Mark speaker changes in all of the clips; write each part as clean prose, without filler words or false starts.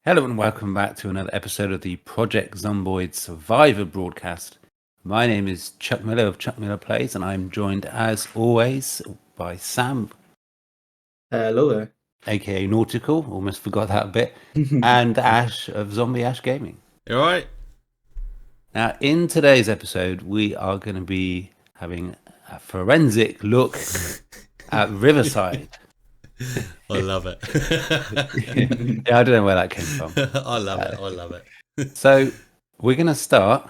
Speaker 1: Hello and welcome back to another episode of the Project Zomboid Survivor Broadcast. My name is Chuck Miller of Chuck Miller Plays, and I'm joined as always by Sam.
Speaker 2: Hello there.
Speaker 1: AKA Nautical, almost forgot that a bit, and Ash of Zombie Ash Gaming.
Speaker 3: You alright?
Speaker 1: Now, in today's episode, we are going to be having a forensic look at Riverside.
Speaker 3: I love it.
Speaker 1: Yeah, I don't know where that came from.
Speaker 3: I love it.
Speaker 1: So we're going to start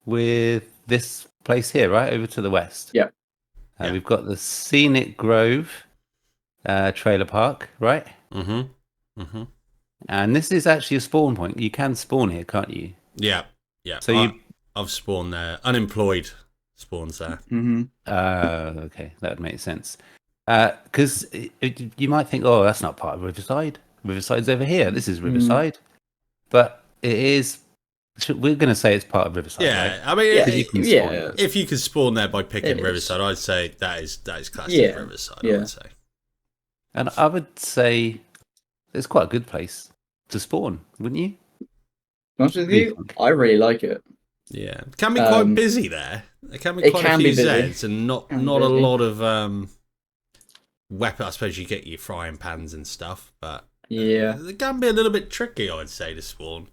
Speaker 1: with this place here, right over to the west.
Speaker 2: Yeah.
Speaker 1: We've got the Scenic Grove trailer park, right?
Speaker 3: Mm-hmm.
Speaker 1: And this is actually a spawn point. You can spawn here, can't you?
Speaker 3: Yeah.
Speaker 1: So
Speaker 3: I've spawned there. Unemployed spawns there.
Speaker 2: Mm-hmm.
Speaker 1: Okay, that would make sense. Because you might think, oh, that's not part of Riverside. Riverside's over here. This is Riverside. But it is. We're going to say it's part of Riverside.
Speaker 3: Yeah,
Speaker 1: right?
Speaker 3: I mean,
Speaker 2: If
Speaker 3: you can spawn there by picking Riverside, I'd say that is classic Riverside. I would say.
Speaker 1: And I would say it's quite a good place to spawn, wouldn't you?
Speaker 2: Honest with you, I really like it.
Speaker 3: Yeah, it can be quite busy there. There can be quite a few Zeds and not a lot of weapon. I suppose you get your frying pans and stuff, but it can be a little bit tricky, I'd say, to spawn.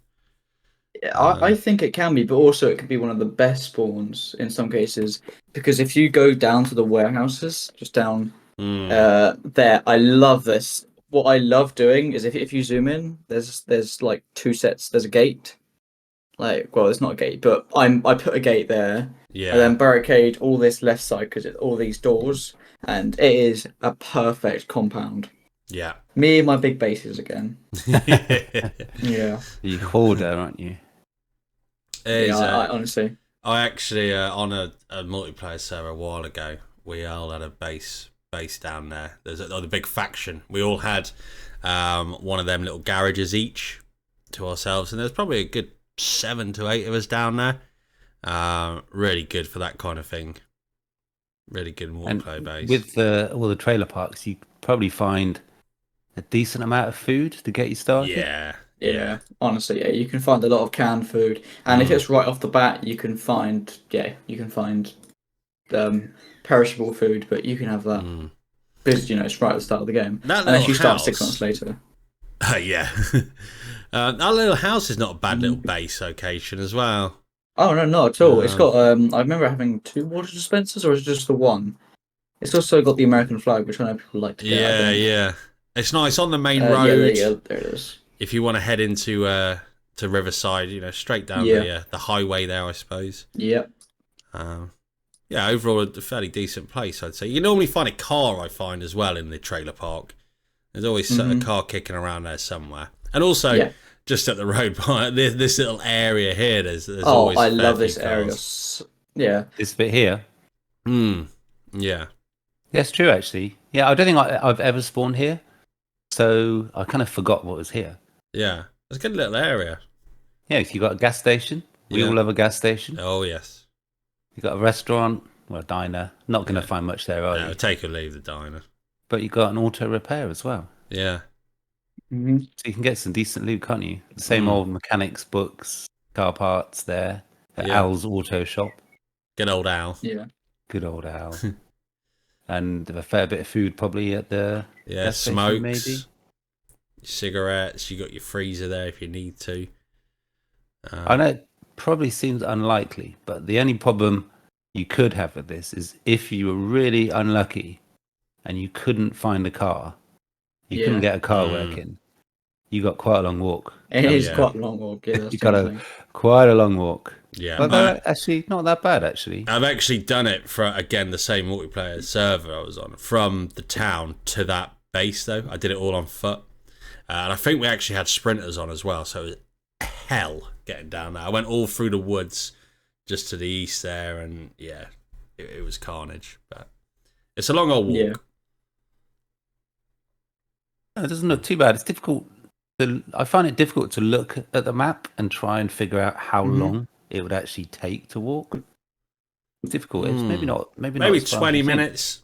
Speaker 2: Yeah, I think it can be, but also it could be one of the best spawns in some cases, because if you go down to the warehouses, just down there, I love this. What I love doing is if you zoom in, there's like two sets. There's a gate. Well, it's not a gate, but I put a gate there, and then barricade all this left side because it's all these doors, and it is a perfect compound.
Speaker 3: Yeah.
Speaker 2: Me and my big bases again. Yeah.
Speaker 1: You hoarder, aren't you?
Speaker 2: I honestly.
Speaker 3: I actually on a multiplayer server a while ago, we all had a base down there. There's the big faction. We all had one of them little garages each to ourselves, and there's probably a good 7 to 8 of us down there. Really good for that kind of thing. Really good multiplayer base.
Speaker 1: With all the trailer parks, you probably find a decent amount of food to get you started.
Speaker 3: Yeah.
Speaker 2: Honestly, you can find a lot of canned food, and if it's right off the bat, you can find perishable food, but you can have that because it's right at the start of the game. Unless you start 6 months later.
Speaker 3: Yeah. That little house is not a bad little base location as well.
Speaker 2: Oh no, not at all. It's got I remember having 2 water dispensers, or is it just the one? It's also got the American flag, which I know people like to get.
Speaker 3: Yeah. It's nice on the main road.
Speaker 2: Yeah, there it is.
Speaker 3: If you want to head into to Riverside, straight down the highway there, I suppose.
Speaker 2: Yep.
Speaker 3: Overall a fairly decent place, I'd say. You normally find a car, I find, as well in the trailer park. There's always a car kicking around there somewhere. And also, just at the road, this little area here, there's always
Speaker 2: I love this
Speaker 3: cars.
Speaker 2: area. Yeah.
Speaker 1: This bit here.
Speaker 3: Yeah.
Speaker 1: That's true, actually. Yeah, I don't think I've ever spawned here, so I kind of forgot what was here.
Speaker 3: Yeah, it's a good little area.
Speaker 1: Yeah, so you got a gas station. We all have a gas station.
Speaker 3: Oh, yes.
Speaker 1: You got a restaurant, a diner. Not going to find much there, are you?
Speaker 3: Take or leave the diner.
Speaker 1: But you got an auto repair as well.
Speaker 3: Yeah.
Speaker 2: Mm-hmm.
Speaker 1: So you can get some decent loot, can't you? The same old mechanics books, car parts there at Al's Auto Shop.
Speaker 3: Good old Al.
Speaker 2: Yeah.
Speaker 1: Good old Al. And a fair bit of food probably at the gas station,
Speaker 3: smokes,
Speaker 1: maybe.
Speaker 3: Cigarettes. You got your freezer there if you need to.
Speaker 1: I know it probably seems unlikely, but the only problem you could have with this is if you were really unlucky and you couldn't find a car, you couldn't get a car working, you got quite a long walk.
Speaker 2: It is quite a long walk. Yeah,
Speaker 1: you got quite a long walk.
Speaker 3: Yeah,
Speaker 1: but they're actually not that bad. Actually,
Speaker 3: I've actually done it for the same multiplayer server I was on, from the town to that base. Though I did it all on foot, and I think we actually had sprinters on as well. So it was hell getting down there. I went all through the woods just to the east there, and it was carnage. But it's a long old walk.
Speaker 2: Yeah.
Speaker 1: It doesn't look too bad. It's difficult. I find it difficult to look at the map and try and figure out how long it would actually take to walk. It's difficult. It's maybe not. Maybe
Speaker 3: 20 minutes.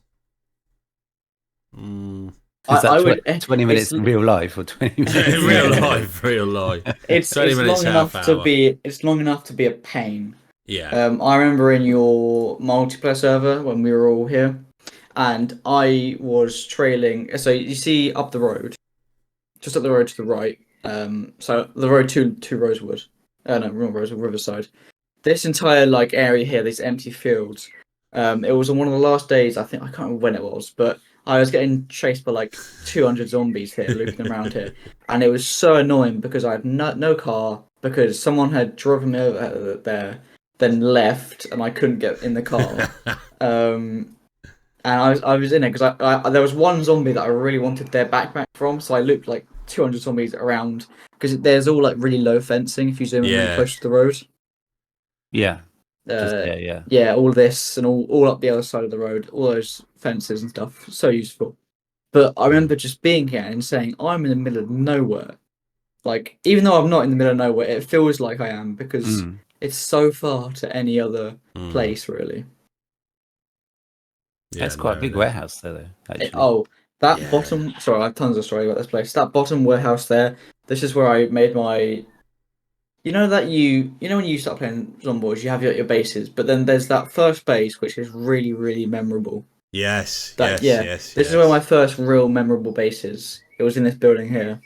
Speaker 1: 20 Is that
Speaker 2: I would.
Speaker 1: 20 minutes in real life or 20 minutes?
Speaker 3: real life.
Speaker 2: It's
Speaker 3: 20 minutes,
Speaker 2: long
Speaker 3: half
Speaker 2: enough to
Speaker 3: hour.
Speaker 2: be. It's long enough to be a pain.
Speaker 3: Yeah.
Speaker 2: I remember in your multiplayer server when we were all here, and I was trailing. So you see up the road, just up the road to the right. So the road to Rosewood. No, wrong Rosewood, Riverside. This entire like area here, these empty fields. It was on one of the last days. I think I can't remember when it was, but I was getting chased by like 200 zombies here, looping around here, and it was so annoying because I had no car because someone had driven me over there, then left, and I couldn't get in the car. And I was in it because I there was one zombie that I really wanted their backpack from, so I looped like 200 zombies around because there's all like really low fencing if you zoom in really close to the road.
Speaker 1: Yeah.
Speaker 2: Yeah, all this and all up the other side of the road, all those fences and stuff, so useful. But I remember just being here and saying, I'm in the middle of nowhere. Like, even though I'm not in the middle of nowhere, it feels like I am because it's so far to any other place, really.
Speaker 1: Yeah, that's quite a big warehouse there, though, actually.
Speaker 2: Bottom... Sorry, I have tons of story about this place. That bottom warehouse there, this is where I made my... You know when you start playing Zomboids, you have your bases, but then there's that first base which is really, really memorable.
Speaker 3: Yes.
Speaker 2: This is where my first real memorable base is. It was in this building here.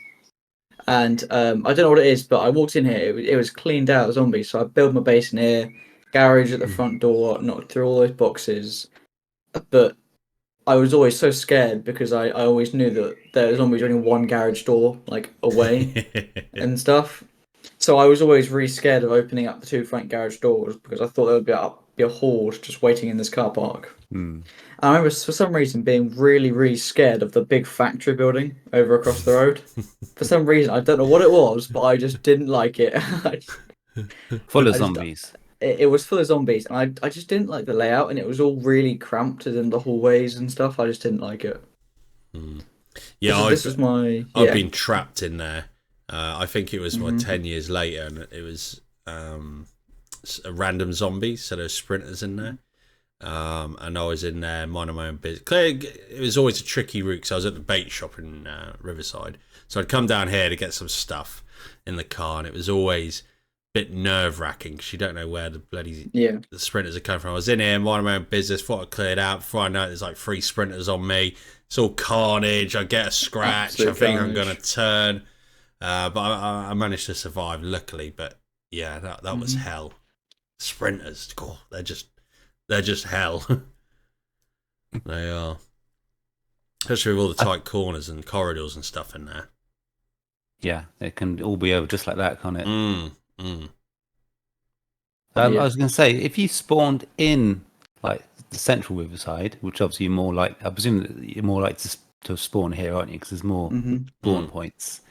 Speaker 2: And I don't know what it is, but I walked in here, it was cleaned out of zombies, so I built my base in here, garage at the front door, knocked through all those boxes. But I was always so scared because I always knew that there was always only one garage door, like, away and stuff. So I was always really scared of opening up the two front garage doors because I thought there would be a horde just waiting in this car park. And I remember for some reason being really, really scared of the big factory building over across the road. For some reason, I don't know what it was, but I just didn't like it.
Speaker 1: Full of zombies.
Speaker 2: It was full of zombies, and I just didn't like the layout, and it was all really cramped as in the hallways and stuff. I just didn't like it.
Speaker 3: Yeah,
Speaker 2: I've
Speaker 3: been trapped in there. I think it was 10 years later, and it was random zombies, so there's sprinters in there. And I was in there minding my own business. It was always a tricky route because I was at the bait shop in Riverside. So I'd come down here to get some stuff in the car, and it was always a bit nerve-wracking because you don't know where the bloody the sprinters are coming from. I was in here minding my own business, thought I cleared out. Before I know it, there's like 3 sprinters on me. It's all carnage. I get a scratch. I think I'm going to turn. But I managed to survive, luckily. But yeah, that was hell. Sprinters, God, they're just hell. They are, especially with all the tight corners and corridors and stuff in there.
Speaker 1: Yeah, it can all be over just like that, can't it? I was going to say, if you spawned in like the central Riverside, which obviously you're more like, I presume that you're more like to spawn here, aren't you? Because there's more spawn points.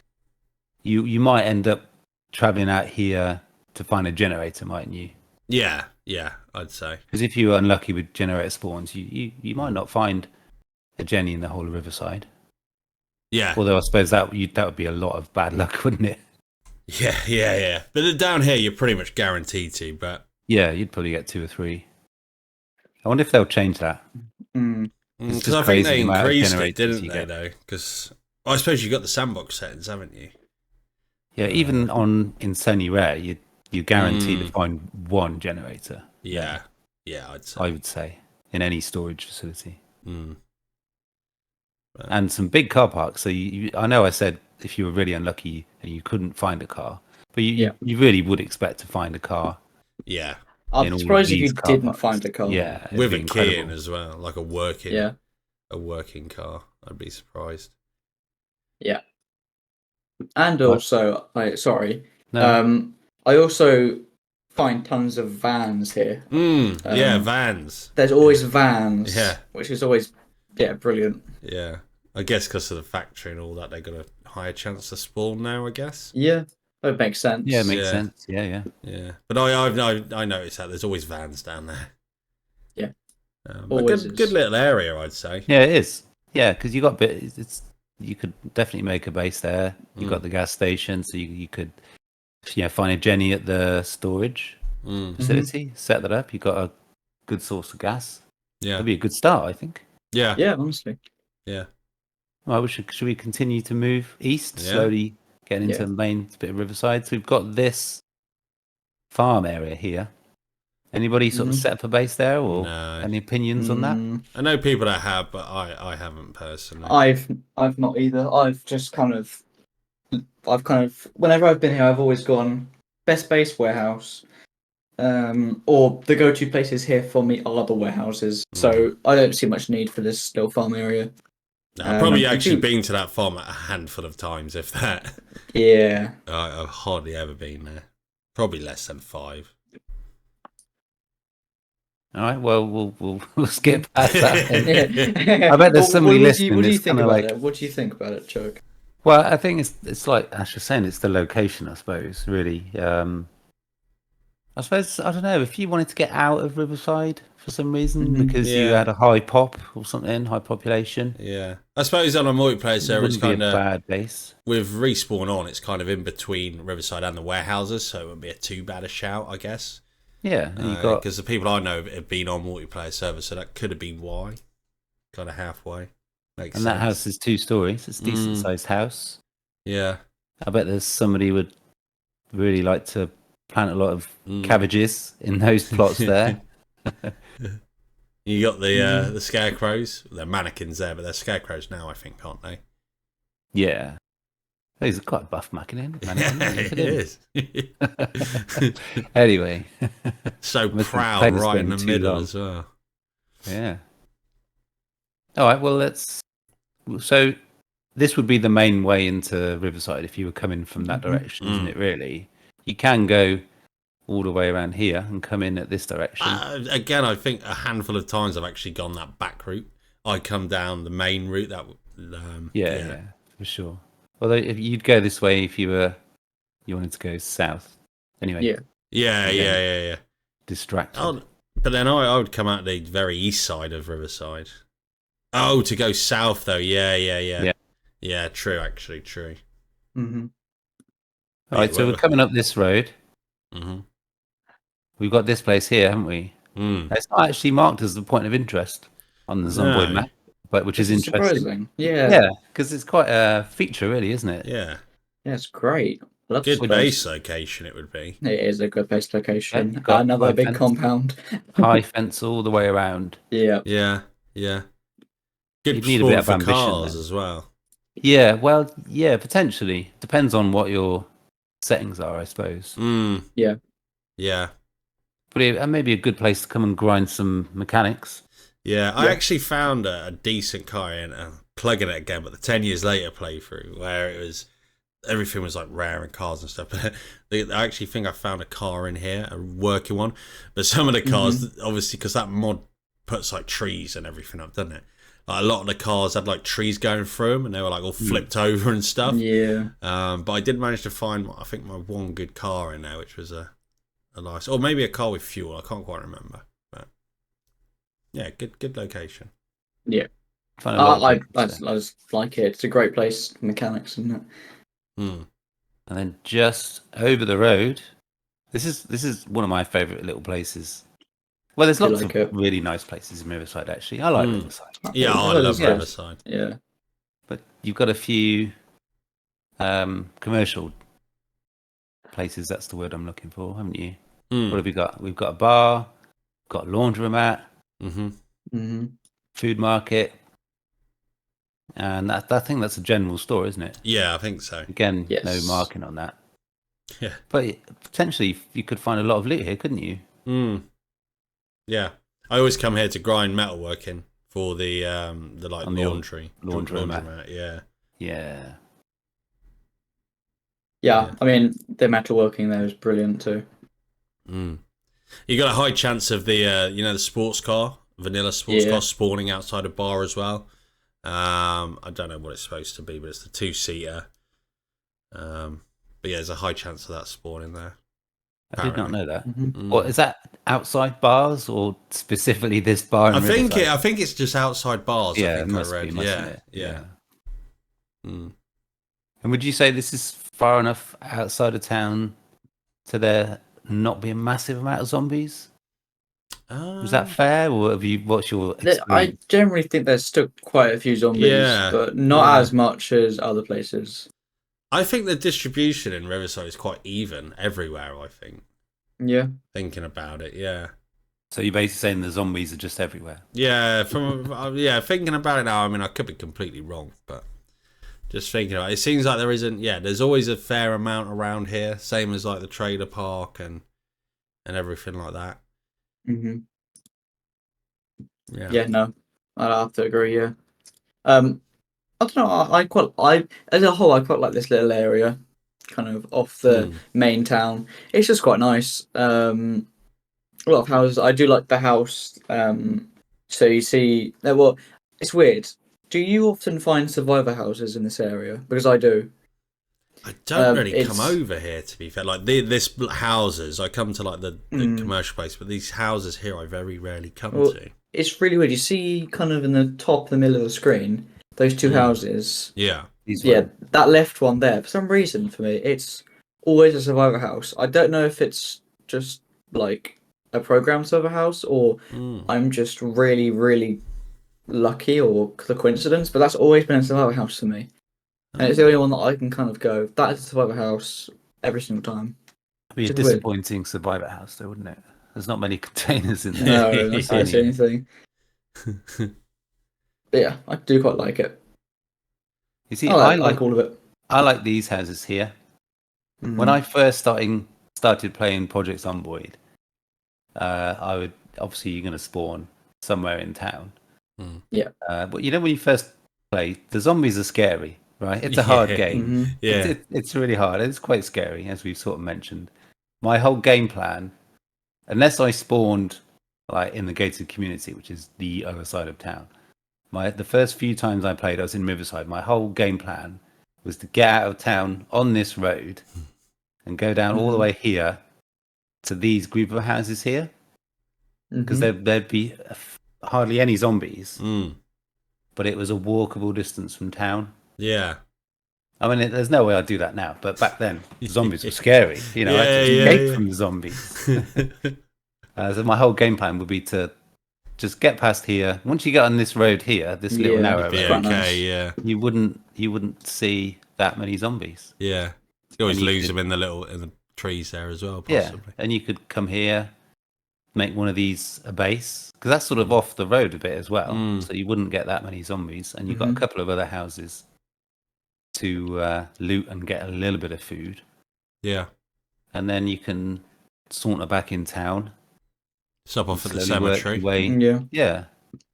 Speaker 1: You might end up traveling out here to find a generator, mightn't you?
Speaker 3: Yeah, I'd say.
Speaker 1: Because if you were unlucky with generator spawns, you might not find a Jenny in the whole of Riverside.
Speaker 3: Yeah.
Speaker 1: Although I suppose that would be a lot of bad luck, wouldn't it?
Speaker 3: Yeah. But down here, you're pretty much guaranteed to. But
Speaker 1: yeah, you'd probably get 2 or 3. I wonder if they'll change that.
Speaker 3: Because I think they increased it, didn't they? Though, because I suppose you got the sandbox settings, haven't you?
Speaker 1: Yeah, even in Sony Rare, you're guaranteed to find 1 generator.
Speaker 3: Yeah, I'd say.
Speaker 1: I would say in any storage facility. And some big car parks. So I know I said if you were really unlucky and you couldn't find a car, but you really would expect to find a car.
Speaker 3: Yeah.
Speaker 2: I'm surprised if you didn't find a car.
Speaker 1: Yeah,
Speaker 3: with a key in as well, like a working car. I'd be surprised.
Speaker 2: Yeah. And also, I also find tons of vans here.
Speaker 3: Vans.
Speaker 2: There's always vans.
Speaker 3: Yeah.
Speaker 2: Which is always brilliant.
Speaker 3: Yeah. I guess because of the factory and all that, they've got a higher chance to spawn now, I guess.
Speaker 2: Yeah. That makes sense.
Speaker 1: Yeah, it makes sense. Yeah.
Speaker 3: But I noticed that there's always vans down there.
Speaker 2: Yeah.
Speaker 3: Good little area, I'd say.
Speaker 1: Yeah, it is. Yeah, because you got you could definitely make a base there. You got the gas station, so you could find a Jenny at the storage facility, set that up. You got a good source of gas.
Speaker 3: Yeah,
Speaker 1: that'd be a good start, I think.
Speaker 3: Yeah,
Speaker 2: honestly.
Speaker 3: Yeah.
Speaker 1: Well, should we continue to move east, slowly getting into the main bit of Riverside? So we've got this farm area here. Anybody sort of set up a base there, or any opinions on that?
Speaker 3: I know people that have, but I haven't personally.
Speaker 2: I've not either. I've whenever I've been here, I've always gone best base warehouse, or the go-to places here for me are the warehouses. So I don't see much need for this little farm area.
Speaker 3: No, I've probably actually been to that farm a handful of times, if that.
Speaker 2: Yeah.
Speaker 3: I've hardly ever been there. Probably less than 5.
Speaker 1: All right, well, we'll skip past that. I bet there's somebody listening.
Speaker 2: What do you think about it? What do you think about it, Chuck?
Speaker 1: Well, I think it's like Ash was saying, it's the location, I suppose, really. I suppose, I don't know, if you wanted to get out of Riverside for some reason, because you had a high pop or something, high population.
Speaker 3: Yeah. I suppose on a multiplayer server, it's kind of...
Speaker 1: bad base.
Speaker 3: With Respawn on, it's kind of in between Riverside and the warehouses, so it wouldn't be too bad a shout, I guess.
Speaker 1: Yeah,
Speaker 3: because the people I know have been on multiplayer servers, so that could have been why. Kind of halfway. Makes sense.
Speaker 1: That house is 2 stories. It's a decent sized house.
Speaker 3: Yeah.
Speaker 1: I bet there's somebody who would really like to plant a lot of cabbages in those plots there.
Speaker 3: You got the scarecrows. They're mannequins there, but they're scarecrows now, I think, aren't they?
Speaker 1: Yeah. He's quite a buff mannequin.
Speaker 3: It is.
Speaker 1: Anyway.
Speaker 3: So proud right in the middle as well.
Speaker 1: Yeah. All right, well, so this would be the main way into Riverside if you were coming from that direction, isn't it, really? You can go all the way around here and come in at this direction.
Speaker 3: Again, I think a handful of times I've actually gone that back route. I come down the main route.
Speaker 1: Yeah, for sure. Although if you'd go this way if you wanted to go south. Anyway.
Speaker 3: Yeah.
Speaker 1: Distracted.
Speaker 3: But then I would come out the very east side of Riverside. Oh, to go south though. Yeah. Yeah, true, actually, true.
Speaker 2: Mm-hmm.
Speaker 1: All right, so we're coming up this road.
Speaker 3: Mm-hmm.
Speaker 1: We've got this place here, haven't we? It's not actually marked as the point of interest on the Zomboid map, but which is interesting.
Speaker 2: Surprising. Yeah.
Speaker 1: Yeah, because it's quite a feature, really, isn't it?
Speaker 3: Yeah.
Speaker 2: Yeah, it's great.
Speaker 3: Good base location, it would be.
Speaker 2: It is a good base location. Yeah, got another big compound.
Speaker 1: High fence all the way around.
Speaker 2: Yeah.
Speaker 3: Good
Speaker 1: need a bit of
Speaker 3: for
Speaker 1: ambition
Speaker 3: cars
Speaker 1: then.
Speaker 3: As well.
Speaker 1: Yeah, well, yeah, potentially. Depends on what your settings are, I suppose.
Speaker 2: Yeah.
Speaker 1: But it may be a good place to come and grind some mechanics.
Speaker 3: Yeah, I actually found a decent car in plugging it again, but the 10 years later playthrough where everything was like rare and cars and stuff. But I actually think I found a car in here, a working one. But some of the cars, obviously, because that mod puts like trees and everything up, doesn't it? Like, a lot of the cars had like trees going through them, and they were like all flipped over and stuff.
Speaker 2: Yeah.
Speaker 3: But I did manage to find, I think, my one good car in there, which was a nice, or maybe a car with fuel. I can't quite remember. But yeah, good location.
Speaker 2: Yeah. I just like it. It's a great place, mechanics, isn't it?
Speaker 1: And then just over the road, this is one of my favourite little places. Well, there's lots of really nice places in Riverside, actually. I like Riverside.
Speaker 3: Yeah, I love Riverside.
Speaker 2: Yeah.
Speaker 1: But you've got a few commercial places, that's the word I'm looking for, haven't you? What have we got? We've got a bar, got a laundromat, food market, and I think that's a general store, isn't it?
Speaker 3: Yeah, I think so.
Speaker 1: Again, no marking on that.
Speaker 3: Yeah.
Speaker 1: But potentially you could find a lot of loot here, couldn't you?
Speaker 3: Yeah. I always come here to grind metalworking for the like laundromat.
Speaker 1: Yeah.
Speaker 2: Yeah, I mean, the metalworking there is brilliant too.
Speaker 3: You got a high chance of the the sports car, vanilla sports car spawning outside a bar as well. I don't know what it's supposed to be, but it's the 2-seater. But yeah, there's a high chance of that spawning there.
Speaker 1: I did not know that. What is that? Outside bars or specifically this bar?
Speaker 3: I think it's just outside bars.
Speaker 1: Yeah,
Speaker 3: I think
Speaker 1: it must
Speaker 3: I read.
Speaker 1: be, mustn't it?
Speaker 3: Yeah.
Speaker 1: And would you say this is far enough outside of town to there not be a massive amount of zombies? Was that fair, or have you? What's your
Speaker 2: I
Speaker 1: experience?
Speaker 2: generally think there's still quite a few zombies,
Speaker 3: Yeah,
Speaker 2: but not
Speaker 3: yeah.
Speaker 2: as much as other places.
Speaker 3: I think the distribution in Riverside is quite even everywhere, I think.
Speaker 2: Yeah.
Speaker 3: Thinking about it, yeah.
Speaker 1: So you're basically saying the zombies are just everywhere.
Speaker 3: Yeah, thinking about it now, I mean, I could be completely wrong, but just thinking about it, it seems like there isn't, there's always a fair amount around here, same as like the trailer park and everything like that.
Speaker 2: Mm-hmm.
Speaker 3: Yeah.
Speaker 2: Yeah, no, I'd have to agree. Yeah. I don't know. I as a whole, I quite like this little area, kind of off the main town. It's just quite nice. A lot of houses. I do like the house. So you see, well, it's weird. Do you often find survivor houses in this area? Because I do.
Speaker 3: I don't really come over here, to be fair. Like this houses, I come to like the commercial place, but these houses here, I very rarely come to.
Speaker 2: It's really weird. You see, kind of in the top, the middle of the screen, those two houses.
Speaker 3: Yeah.
Speaker 2: That left one there. For some reason, for me, it's always a survivor house. I don't know if it's just like a program survivor house or I'm just really, really lucky or the coincidence, but that's always been a survivor house for me. And it's the only one that I can kind of go, that is a survivor house every single time.
Speaker 1: It'd be a disappointing survivor house, though, wouldn't it? There's not many containers in there.
Speaker 2: No, that's not anything. But yeah, I do quite like it.
Speaker 1: You see,
Speaker 2: I like all of it.
Speaker 1: I like these houses here. When I first started playing Project Zomboid, I would obviously you're going to spawn somewhere in town.
Speaker 2: Yeah.
Speaker 1: But when you first play, the zombies are scary, right? It's a hard game.
Speaker 3: Yeah.
Speaker 1: It's really hard. It's quite scary, as we've sort of mentioned. My whole game plan, unless I spawned like in the gated community, which is the other side of town, the first few times I played, I was in Riverside. My whole game plan was to get out of town on this road and go down all the way here to these group of houses here, because there'd be hardly any zombies, but it was a walkable distance from town.
Speaker 3: Yeah.
Speaker 1: I mean, there's no way I'd do that now, but back then, zombies were scary. I had to escape from the zombies. So my whole game plan would be to just get past here. Once you get on this road here, this little narrow road, you wouldn't see that many zombies.
Speaker 3: Yeah, you always lose them in the trees there as well. Possibly.
Speaker 1: Yeah, and you could come here, make one of these a base, because that's sort of off the road a bit as well, so you wouldn't get that many zombies, and you've got a couple of other houses to loot and get a little bit of food.
Speaker 3: Yeah,
Speaker 1: and then you can saunter back in town.
Speaker 3: Stop off at the cemetery.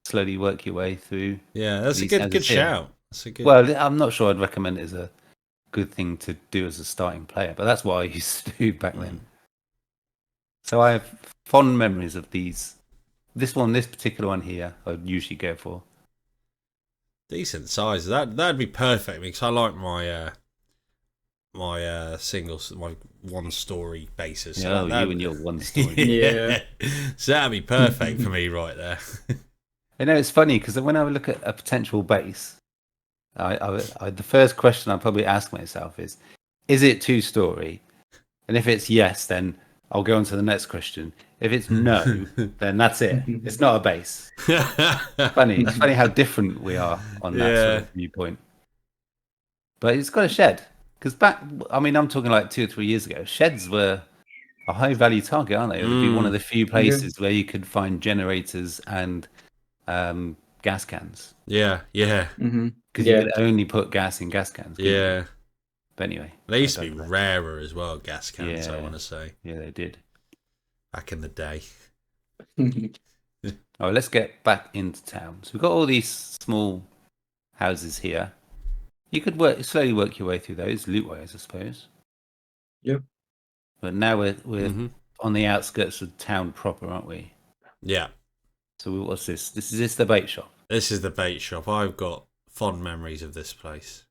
Speaker 1: Slowly work your way through.
Speaker 3: Yeah, that's a good shout.
Speaker 1: Well, I'm not sure I'd recommend it as a good thing to do as a starting player, but that's what I used to do back then. So I have fond memories of these. This particular one here, I'd usually go for.
Speaker 3: Decent size. That'd be perfect because I like my my one story basis.
Speaker 1: So you and your one story.
Speaker 3: So that'd be perfect for me right there.
Speaker 1: I know it's funny because when I would look at a potential base, the first question I'd probably ask myself is it 2-story? And if it's yes, then I'll go on to the next question. If it's no, then that's it. It's not a base. It's funny how different we are on that sort of viewpoint. But it's got a shed. Because I'm talking like 2 or 3 years ago, sheds were a high value target, aren't they? It would be one of the few places where you could find generators and gas cans.
Speaker 3: Yeah.
Speaker 1: Because you could only put gas in gas cans.
Speaker 3: Yeah.
Speaker 1: But anyway.
Speaker 3: They used to be rarer as well, gas cans, I want to say.
Speaker 1: Yeah, they did.
Speaker 3: Back in the day.
Speaker 1: Oh, let's get back into town. So we've got all these small houses here. You could slowly work your way through those, loot-wise, I suppose.
Speaker 2: Yep.
Speaker 1: But now we're on the outskirts of town proper, aren't we?
Speaker 3: Yeah.
Speaker 1: So what's this? Is this the bait shop?
Speaker 3: This is the bait shop. I've got fond memories of this place.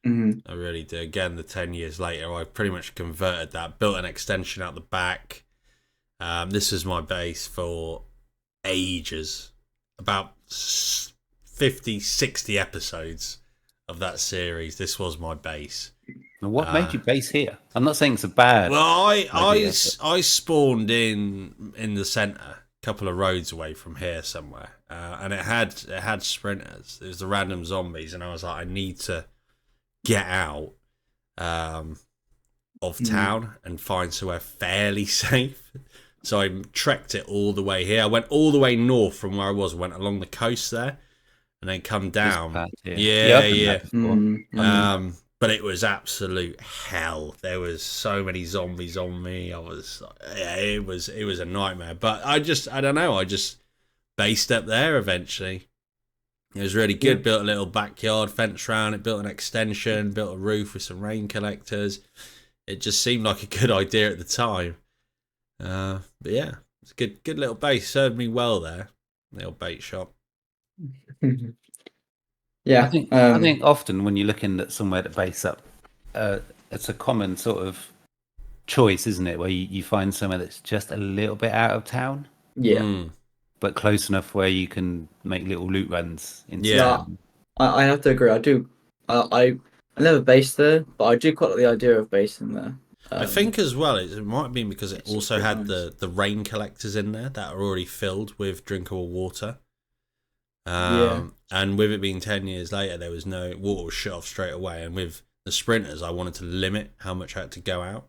Speaker 3: I really do. Again, the 10 years later, I pretty much converted that, built an extension out the back. This was my base for ages. About 50, 60 episodes of that series. This was my base.
Speaker 1: Now, what made you base here? I'm not saying it's a bad.
Speaker 3: Well, I spawned in the centre, couple of roads away from here somewhere, and it had sprinters. It was the random zombies, and I was like, I need to get out of town and find somewhere fairly safe. So I trekked it all the way here. I went all the way north from where I was. Went along the coast there, and then come down. Yeah. But it was absolute hell. There was so many zombies on me. It was a nightmare. But I don't know. I just based up there eventually. It was really good. Built a little backyard fence around it. Built an extension. Built a roof with some rain collectors. It just seemed like a good idea at the time. But yeah, it's a good little base. Served me well there. The old bait shop.
Speaker 2: Yeah,
Speaker 1: I think often when you're looking at somewhere to base up, it's a common sort of choice, isn't it? Where you find somewhere that's just a little bit out of town, but close enough where you can make little loot runs.
Speaker 2: I have to agree. I do. I never based there, but I do quite like the idea of basing there.
Speaker 3: I think as well, it might have been because it also had the rain collectors in there that are already filled with drinkable water. And with it being 10 years later, there was no water was shut off straight away. And with the sprinters, I wanted to limit how much I had to go out.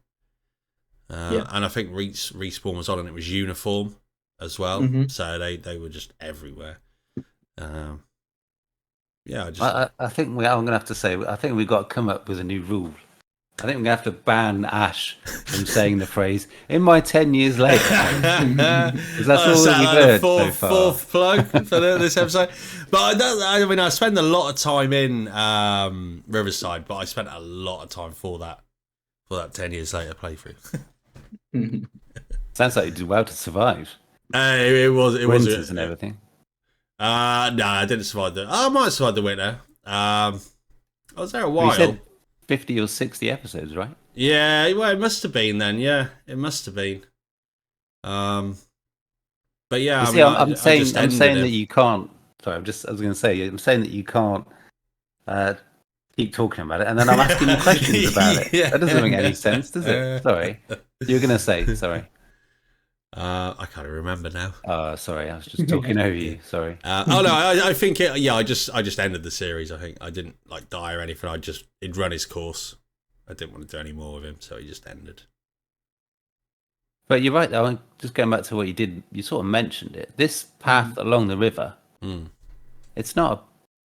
Speaker 3: And I think Respawn was on, and it was uniform as well. So they were just everywhere. I
Speaker 1: think I'm going to have to say, I think we've got to come up with a new rule. I think we're going to have to ban Ash from saying the phrase, in my 10 years later. Because that's all that we've heard so far.
Speaker 3: Fourth plug for this episode. But I spend a lot of time in Riverside, but I spent a lot of time for that 10 years later playthrough.
Speaker 1: Sounds like you did well to survive.
Speaker 3: It was
Speaker 1: winters and everything.
Speaker 3: No, I didn't survive I might have survived the winter. I was there a while.
Speaker 1: You said 50 or 60 episodes, right?
Speaker 3: Yeah, well, it must have been then. Yeah, it must have been. But yeah,
Speaker 1: I'm saying that you can't. Sorry, I'm saying that you can't keep talking about it, and then I'm asking you questions about it. That doesn't make any sense, does it? Sorry, you're gonna say sorry.
Speaker 3: I can't remember now.
Speaker 1: Sorry, I was just talking over you. Sorry.
Speaker 3: I think it. Yeah, I just ended the series. I think I didn't die or anything. He'd run his course. I didn't want to do any more with him, so he just ended.
Speaker 1: But you're right, though. Just going back to what you did, you sort of mentioned it. This path along the river, it's not a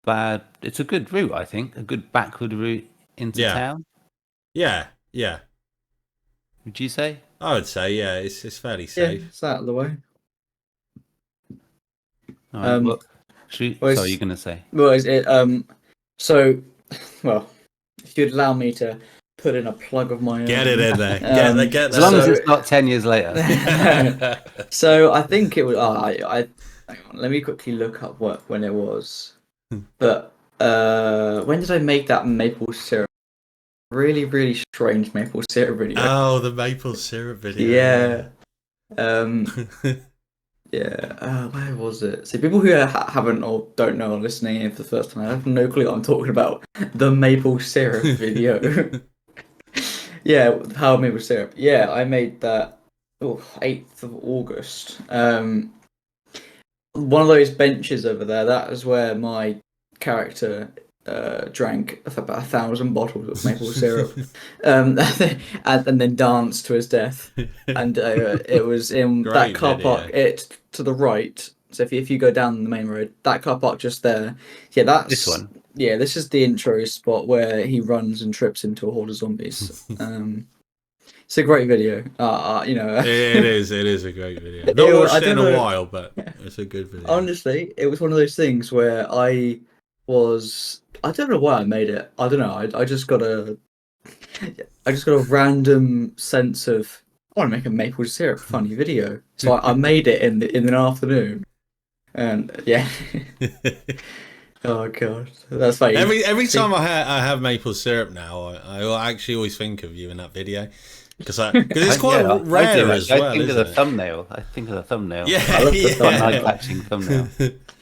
Speaker 1: bad. It's a good route, I think. A good backward route into town.
Speaker 3: Yeah.
Speaker 1: Would you say?
Speaker 3: I would say, yeah, it's fairly safe.
Speaker 2: Yeah, it's out of the way.
Speaker 1: All right, sorry, you're going to say?
Speaker 2: Well, if you'd allow me to put in a plug of my own.
Speaker 3: Get it in there. Get
Speaker 1: as long as it's not 10 years later.
Speaker 2: So I think it was. Hang on, let me quickly look up when it was. But when did I make that maple syrup? Really, really strange maple syrup video.
Speaker 3: Oh, the maple syrup video.
Speaker 2: Yeah. Where was it? See, people who haven't or don't know or listening in for the first time, I have no clue what I'm talking about. The maple syrup video. Yeah, the power of maple syrup. Yeah, I made that 8th of August. One of those benches over there, that is where my character drank about 1,000 bottles of maple syrup, and then danced to his death. And it was in that car park. It to the right. So if you go down the main road, that car park just there. Yeah, that's
Speaker 1: this one.
Speaker 2: Yeah, this is the intro spot where he runs and trips into a horde of zombies. It's a great video.
Speaker 3: It is a great video. Not watched it in a while, but it's a good video.
Speaker 2: Honestly, it was one of those things where I don't know why I made it. I don't know. I just got a random sense of I want to make a maple syrup funny video. So I made it in an afternoon, and yeah. Oh god, that's funny.
Speaker 3: Every time I have maple syrup now, I actually always think of you in that video because it's quite rare as well.
Speaker 1: I think of the thumbnail.
Speaker 3: Yeah,
Speaker 1: I love the eye-catching thumbnail.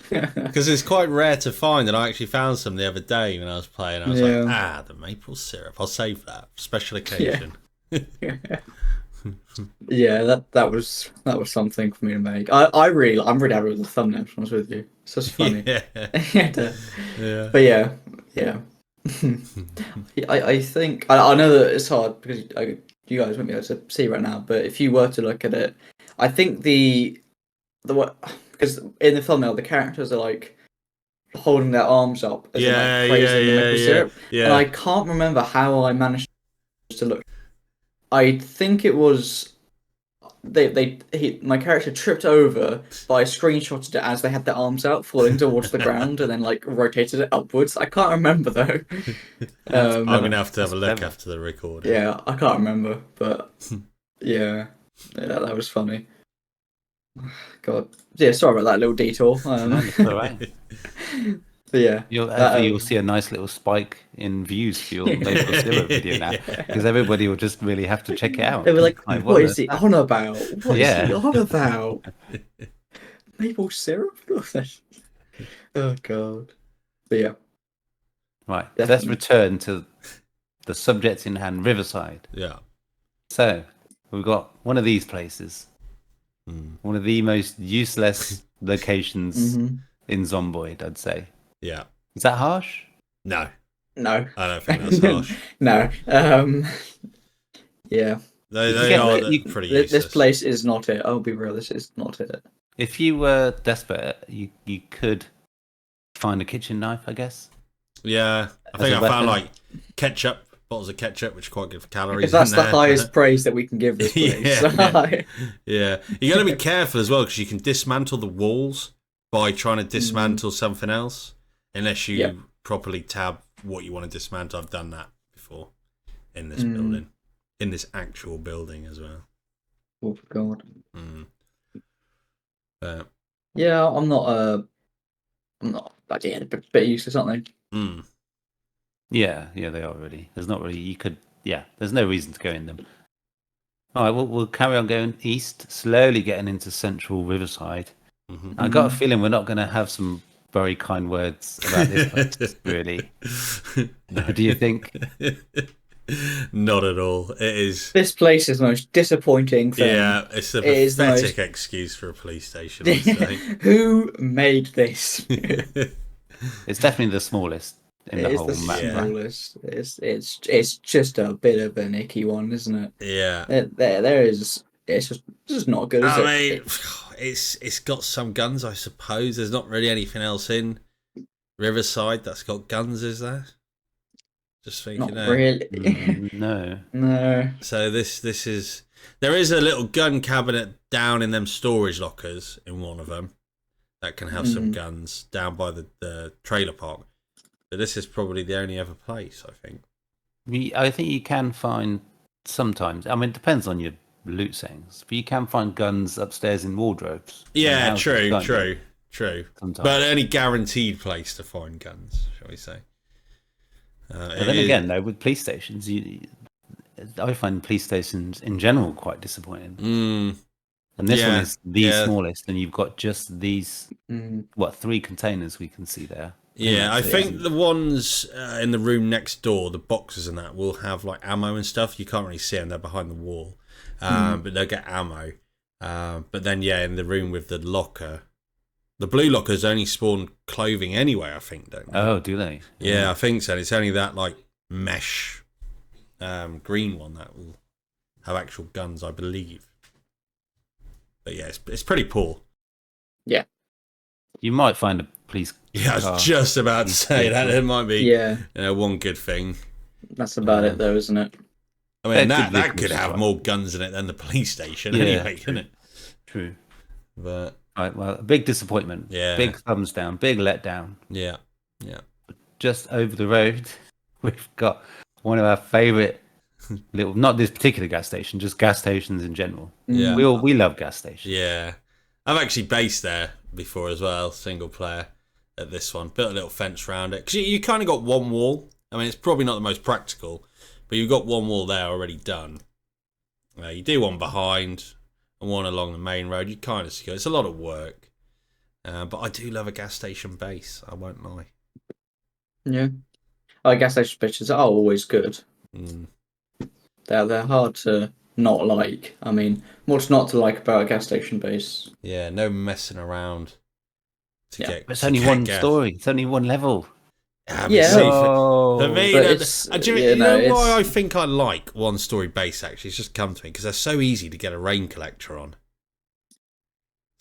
Speaker 3: Because it's quite rare to find, and I actually found some the other day when I was playing. I was like, the maple syrup. I'll save that special occasion.
Speaker 2: Yeah. Yeah, that was something for me to make. I'm really happy with the thumbnail. To be honest with you, it's just funny.
Speaker 3: Yeah.
Speaker 2: Yeah. But yeah. I think I know that it's hard because you guys won't be able to see right now. But if you were to look at it, I think the what, because in the thumbnail the characters are like holding their arms up as in, like, praising the maple syrup, and I can't remember how I managed to look. I think it was my character tripped over, but I screenshotted it as they had their arms out, falling towards the ground, and then like rotated it upwards. I can't remember though.
Speaker 3: I'm gonna have to have a look after the recording.
Speaker 2: Yeah, I can't remember, but yeah, that was funny. God, yeah, sorry about that little detour.
Speaker 1: That's all right.
Speaker 2: But yeah,
Speaker 1: you'll see a nice little spike in views for your maple syrup video now, because everybody will just really have to check it out.
Speaker 2: They were like, what is he on about? What is he on about? Maple syrup? Oh god. But yeah.
Speaker 1: Right, definitely. Let's return to the subject in hand, Riverside.
Speaker 3: Yeah.
Speaker 1: So we've got one of these places, one of the most useless locations in Zomboid, I'd say.
Speaker 3: Yeah.
Speaker 1: Is that harsh?
Speaker 3: No.
Speaker 2: No.
Speaker 3: I don't think that's harsh.
Speaker 2: No. Yeah.
Speaker 3: They are pretty useless.
Speaker 2: This place is not it. I'll be real, this is not it.
Speaker 1: If you were desperate, you could find a kitchen knife, I guess.
Speaker 3: Yeah. I think I found like ketchup, bottles of ketchup, which are quite good for calories.
Speaker 2: If that's the highest praise that we can give this place.
Speaker 3: Yeah. You got to be careful as well, because you can dismantle the walls by trying to dismantle something else, unless you properly tab what you want to dismantle. I've done that before in this building, in this actual building as well.
Speaker 2: Oh god.
Speaker 3: Yeah,
Speaker 2: I'm not. But yeah, a bit useless, aren't they?
Speaker 1: Yeah, they are really. There's not really. There's no reason to go in them. All right, we'll carry on going east, slowly getting into central Riverside. I got a feeling we're not going to have some very kind words about this place, really.
Speaker 3: No.
Speaker 1: Do you think?
Speaker 3: Not at all. It is.
Speaker 2: This place is the most disappointing thing.
Speaker 3: Yeah, it's a pathetic excuse for a police station, I'd say.
Speaker 2: Who made this?
Speaker 1: It's definitely the smallest in the whole map.
Speaker 2: Smallest. It's just a bit of an icky one, isn't it?
Speaker 3: Yeah.
Speaker 2: There is. It's just not good.
Speaker 3: I mean, it's got some guns, I suppose. There's not really anything else in Riverside that's got guns, is there? Just thinking.
Speaker 2: Not really.
Speaker 1: No.
Speaker 3: So this is. There is a little gun cabinet down in them storage lockers in one of them that can have some guns down by the trailer park. But this is probably the only other place, I think.
Speaker 1: I think you can find sometimes. I mean, it depends on your loot settings, but you can find guns upstairs in wardrobes.
Speaker 3: Yeah, true.
Speaker 1: Sometimes.
Speaker 3: But any guaranteed place to find guns, shall we say?
Speaker 1: But then again, though, with police stations, I find police stations in general quite disappointing. And this one is the smallest, and you've got just these 3 containers we can see there.
Speaker 3: Yeah, I think the ones in the room next door, the boxes and that, will have like ammo and stuff. You can't really see them; they're behind the wall, but they'll get ammo. But then, in the room with the locker, the blue lockers only spawn clothing anyway. I think, don't they?
Speaker 1: Oh, do they?
Speaker 3: Yeah, I think so. It's only that like mesh green one that will have actual guns, I believe. But yeah, it's pretty poor.
Speaker 2: Yeah,
Speaker 1: you might find a police.
Speaker 3: Yeah, I was just about to say that. It might be one good thing.
Speaker 2: That's about it, though, isn't it?
Speaker 3: I mean, that could have more guns in it than the police station anyway, couldn't it?
Speaker 1: True.
Speaker 3: But
Speaker 1: right, well, a big disappointment.
Speaker 3: Yeah.
Speaker 1: Big thumbs down. Big letdown.
Speaker 3: Yeah.
Speaker 1: Just over the road, we've got one of our favourite little, not this particular gas station, just gas stations in general.
Speaker 3: Yeah.
Speaker 1: We love gas stations.
Speaker 3: Yeah. I've actually based there before as well, single player at this one. Built a little fence around it. Because you kind of got one wall. I mean, it's probably not the most practical, but you've got one wall there already done. You do one behind and one along the main road. You kind of secure. It's a lot of work. But I do love a gas station base. I won't lie.
Speaker 2: Yeah. Gas station bases are always good. They're hard to not like? I mean, what's not to like about a gas station base?
Speaker 3: Yeah, no messing around to
Speaker 2: Yeah.
Speaker 3: get.
Speaker 1: It's
Speaker 3: to
Speaker 1: only
Speaker 3: get
Speaker 1: one
Speaker 3: gas.
Speaker 1: story. It's only one level.
Speaker 3: But
Speaker 2: Yeah.
Speaker 3: see,
Speaker 1: Oh,
Speaker 3: for me,
Speaker 2: But
Speaker 3: that-
Speaker 2: it's-
Speaker 3: do
Speaker 2: yeah,
Speaker 3: you
Speaker 2: no,
Speaker 3: know why
Speaker 2: it's-
Speaker 3: I think I like one-story base? Actually, it's just come to me because they're so easy to get a rain collector on.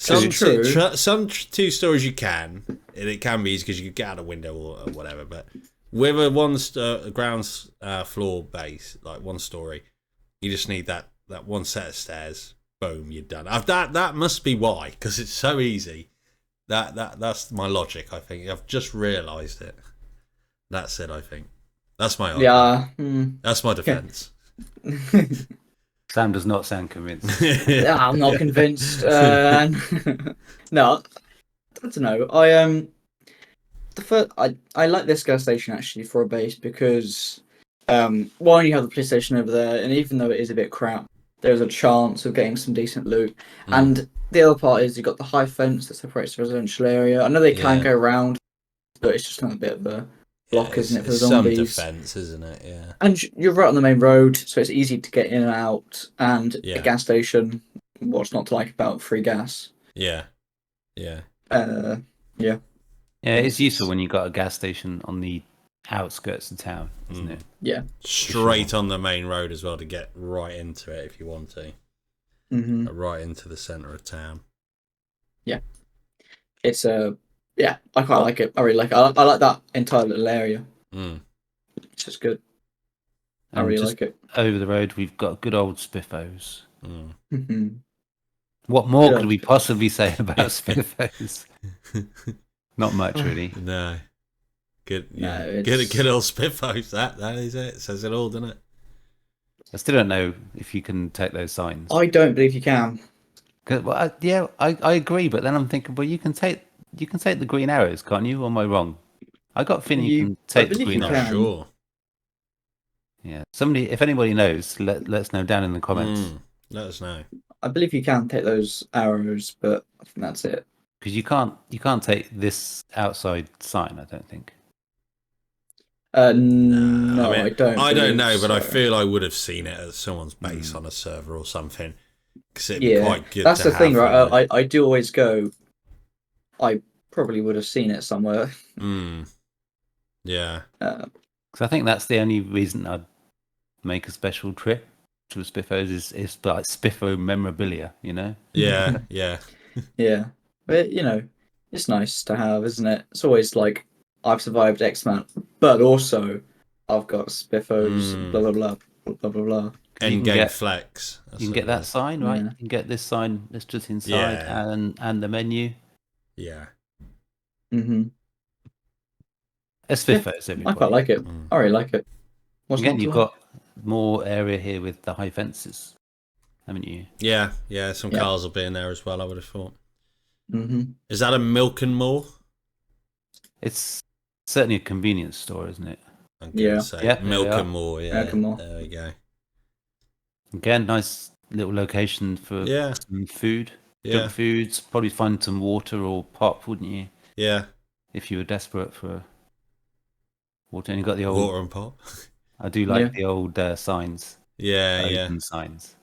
Speaker 3: Some
Speaker 2: True.
Speaker 3: some two stories you can, and it can be easy because you can get out a window or whatever. But with a ground floor base, like one story, you just need that one set of stairs. Boom, you're done. That must be why, because it's so easy. That's my logic. I think I've just realised it. That's it. I think that's my argument.
Speaker 2: Yeah.
Speaker 3: That's my defence.
Speaker 1: Sam does not sound convinced.
Speaker 2: Yeah, I'm not convinced. No, I don't know. I like this gas station actually for a base because one, you have the police station over there, and even though it is a bit crap, there's a chance of getting some decent loot. And the other part is you've got the high fence that separates the residential area. I know they can go around, but it's just kind of a bit of a block, isn't it, for the zombies?
Speaker 3: Some defence, isn't it? Yeah.
Speaker 2: And you're right on the main road, so it's easy to get in and out. And
Speaker 3: Yeah.
Speaker 2: a gas station, what's not to like about free gas?
Speaker 3: Yeah. Yeah.
Speaker 2: Yeah.
Speaker 1: Yeah, it's useful when you've got a gas station on the outskirts of town, isn't it?
Speaker 2: Yeah.
Speaker 3: Straight on the main road as well to get right into it if you want to.
Speaker 2: Mm-hmm.
Speaker 3: Right into the centre of town.
Speaker 2: Yeah. It's yeah, I quite like it. I really like it. I like that entire little area. It's just good. I
Speaker 1: And
Speaker 2: really
Speaker 1: just
Speaker 2: like it.
Speaker 1: over the road, we've got good old Spiffos.
Speaker 2: Mm-hmm.
Speaker 1: What more
Speaker 2: Good
Speaker 1: could
Speaker 2: old
Speaker 1: we possibly say about Spiffos? Not much, really.
Speaker 3: No. Good. Yeah.
Speaker 2: No,
Speaker 3: Good old Spiffos. That is it. Says it all, doesn't it?
Speaker 1: I still don't know if you can take those signs.
Speaker 2: I don't believe you can.
Speaker 1: Well, I agree, but then I'm thinking, well, you can take the green arrows, can't you? Or am I wrong? I got a feeling you can take the
Speaker 2: believe
Speaker 1: green
Speaker 2: you
Speaker 1: arrows.
Speaker 2: can.
Speaker 3: Sure.
Speaker 1: Yeah. If anybody knows, let us know down in the comments.
Speaker 3: Let us know.
Speaker 2: I believe you can take those arrows, but I think that's it.
Speaker 1: Because you can't take this outside sign, I don't think.
Speaker 2: No,
Speaker 3: I mean,
Speaker 2: I don't.
Speaker 3: I don't
Speaker 2: believe
Speaker 3: know, but I
Speaker 2: so.
Speaker 3: feel I would have seen it at someone's base on a server or something. Because it'd be quite good.
Speaker 2: That's
Speaker 3: to
Speaker 2: the thing,
Speaker 3: have,
Speaker 2: right? I do always go. I probably would have seen it somewhere.
Speaker 3: Yeah.
Speaker 1: Because I think that's the only reason I'd make a special trip to Spiffos is like Spiffo memorabilia, you know?
Speaker 3: Yeah. Yeah.
Speaker 2: Yeah, but it's nice to have, isn't it? It's always like I've survived X amount, but also I've got Spiffos, blah blah blah blah blah blah.
Speaker 3: End game flex.
Speaker 1: You can get that sign, right?
Speaker 2: Yeah.
Speaker 1: You can get this sign that's just inside and the menu.
Speaker 3: Yeah.
Speaker 2: Mm-hmm.
Speaker 1: It's Spiffos,
Speaker 2: I
Speaker 1: everybody.
Speaker 2: quite like it. I really like it. What's
Speaker 1: Again,
Speaker 2: not to
Speaker 1: you've
Speaker 2: like?
Speaker 1: got more area here with the high fences, haven't you?
Speaker 3: Yeah. Yeah. Some cars will be in there as well, I would have thought.
Speaker 2: Mm-hmm.
Speaker 3: Is that a Milk and More?
Speaker 1: It's certainly a convenience store, isn't it?
Speaker 3: I'm gonna say Milk and More. Yeah.
Speaker 2: Milk and More.
Speaker 3: There we go.
Speaker 1: Again, nice little location for some food. Junk foods. Probably find some water or pop, wouldn't you?
Speaker 3: Yeah.
Speaker 1: If you were desperate for water. And you got the old
Speaker 3: Water and pop.
Speaker 1: I do like the old signs. Open signs.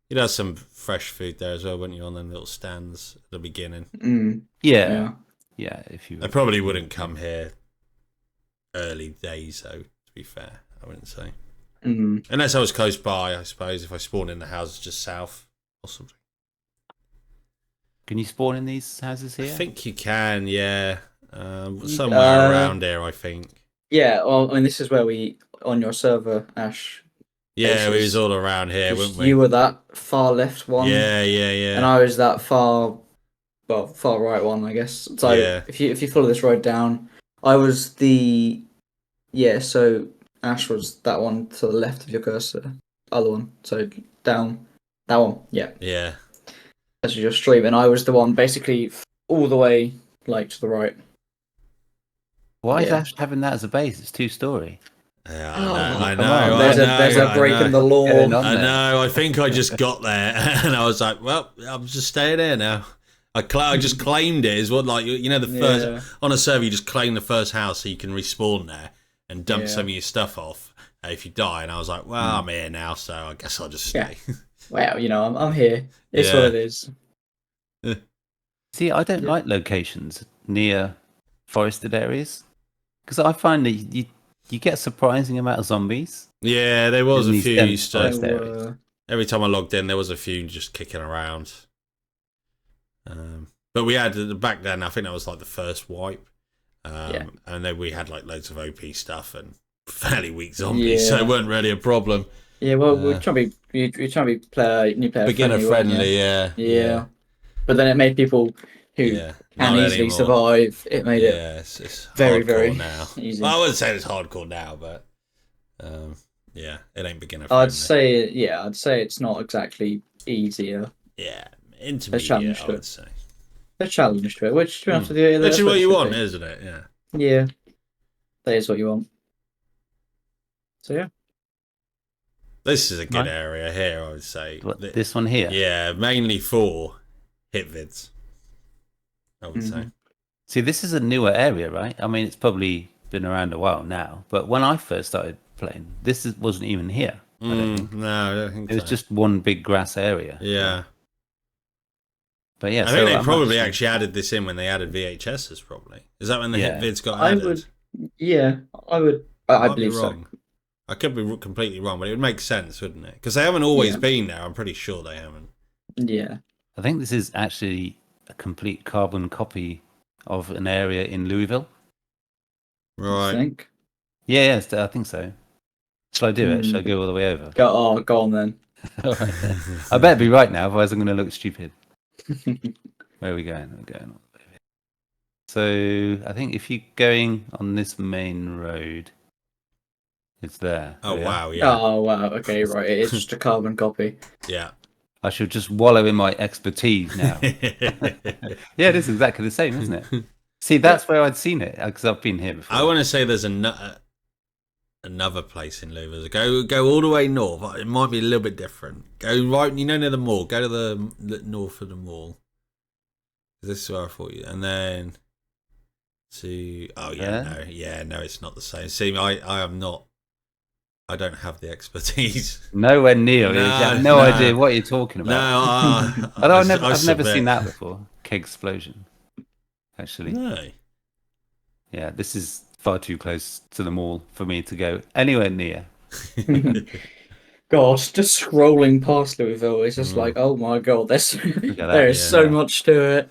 Speaker 3: You'd have some fresh food there as well, wouldn't you, on them little stands at the beginning?
Speaker 1: Yeah. If you
Speaker 3: I probably wouldn't come here early days, though, to be fair. I wouldn't say. Unless I was close by, I suppose, if I spawned in the houses just south or something.
Speaker 1: Can you spawn in these houses here?
Speaker 3: I think you can, yeah. Somewhere around here, I think.
Speaker 2: Yeah, well, I mean, this is where we, on your server, Ash.
Speaker 3: Yeah, we was all around here, weren't we?
Speaker 2: You were that far left one.
Speaker 3: Yeah.
Speaker 2: And I was that far right one, I guess. So if you follow this road down, I was so Ash was that one to the left of your cursor. Other one. So down. That one, yeah.
Speaker 3: Yeah.
Speaker 2: That's your stream, and I was the one basically all the way, like, to the right.
Speaker 1: Why is Ash having that as a base? It's 2-story.
Speaker 3: Yeah, I know.
Speaker 2: There's a break in the law.
Speaker 1: I
Speaker 3: know. I think I just got there, and I was like, "Well, I'm just staying here now." I just claimed it. Is what, like, the first on a server, you just claim the first house so you can respawn there and dump some of your stuff off if you die. And I was like, "Well, I'm here now, so I guess I'll just stay."
Speaker 2: Well, I'm here. It's what it is.
Speaker 1: See, I don't like locations near forested areas because I find that you get a surprising amount of zombies.
Speaker 3: Yeah, there was
Speaker 1: in
Speaker 3: a
Speaker 1: these
Speaker 3: few
Speaker 1: dense
Speaker 3: used to.
Speaker 1: forest areas.
Speaker 3: Every time I logged in, there was a few just kicking around. But we had back then. I think that was like the first wipe, and then we had like loads of OP stuff and fairly weak zombies, so it weren't really a problem.
Speaker 2: Yeah, well, we're trying to be new player
Speaker 3: Beginner friendly,
Speaker 2: yeah. But then it made people who can easily survive. It made it
Speaker 3: it's
Speaker 2: very,
Speaker 3: hardcore
Speaker 2: very
Speaker 3: now.
Speaker 2: easy.
Speaker 3: Well, I wouldn't say it's hardcore now, but it ain't beginner friendly.
Speaker 2: I'd say it's not exactly easier.
Speaker 3: Yeah, intermediate. I would say.
Speaker 2: A challenge to it, which you have to do.
Speaker 3: Which is what you want, isn't it? Yeah.
Speaker 2: Yeah, that is what you want. So yeah.
Speaker 3: This is a good area here, I would say.
Speaker 1: This one here?
Speaker 3: Yeah, mainly for hit vids, I would say.
Speaker 1: See, this is a newer area, right? I mean, it's probably been around a while now, but when I first started playing, wasn't even here. I don't think.
Speaker 3: No, I don't think
Speaker 1: it was just one big grass area.
Speaker 3: Yeah.
Speaker 1: But yeah,
Speaker 3: I think they probably actually added this in when they added VHSs, probably. Is that when the hit vids got added?
Speaker 2: I would. I believe so.
Speaker 3: I could be completely wrong, but it would make sense, wouldn't it? Because they haven't always been there. I'm pretty sure they haven't.
Speaker 2: Yeah.
Speaker 1: I think this is actually a complete carbon copy of an area in Louisville.
Speaker 3: Right.
Speaker 2: I think.
Speaker 1: Yeah, I think so. Shall I do it? Shall I go all the way over?
Speaker 2: Go on then.
Speaker 1: All right, then. I better be right now, otherwise I'm going to look stupid. Where are we going? We're going all the way over. So I think if you're going on this main road, it's there.
Speaker 3: Oh, wow, yeah.
Speaker 2: Oh, wow. Okay, right. It's just a carbon copy.
Speaker 3: Yeah.
Speaker 1: I should just wallow in my expertise now. Yeah, it is exactly the same, isn't it? See, that's where I'd seen it, because I've been here before.
Speaker 3: I want to say there's another place in Louisville. Go all the way north. It might be a little bit different. Go right, near the mall. Go to the north of the mall. This is where I thought you. And then to... Oh, yeah, no, it's not the same. See, I am not... I don't have the expertise.
Speaker 1: Nowhere near. You have no idea what you're talking about.
Speaker 3: No,
Speaker 1: I've never seen that before. Keg explosion. Actually.
Speaker 3: No.
Speaker 1: Yeah, this is far too close to the mall for me to go anywhere near.
Speaker 2: God, just scrolling past Louisville, it's just like, oh my God, there is so much to it.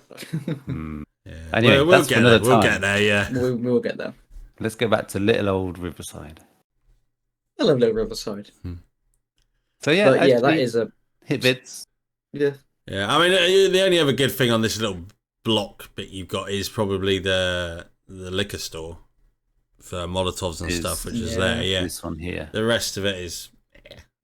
Speaker 3: Yeah.
Speaker 1: Anyway,
Speaker 3: we'll get there. We'll get there. Yeah,
Speaker 2: we'll get there.
Speaker 1: Let's go back to little old Riverside.
Speaker 2: I love little Riverside.
Speaker 1: So yeah,
Speaker 2: but that is a
Speaker 1: hit bits.
Speaker 2: Yeah.
Speaker 3: Yeah, I mean, the only other good thing on this little block bit you've got is probably the liquor store for Molotovs and stuff, which is there. Yeah,
Speaker 1: this one here.
Speaker 3: The rest of it is.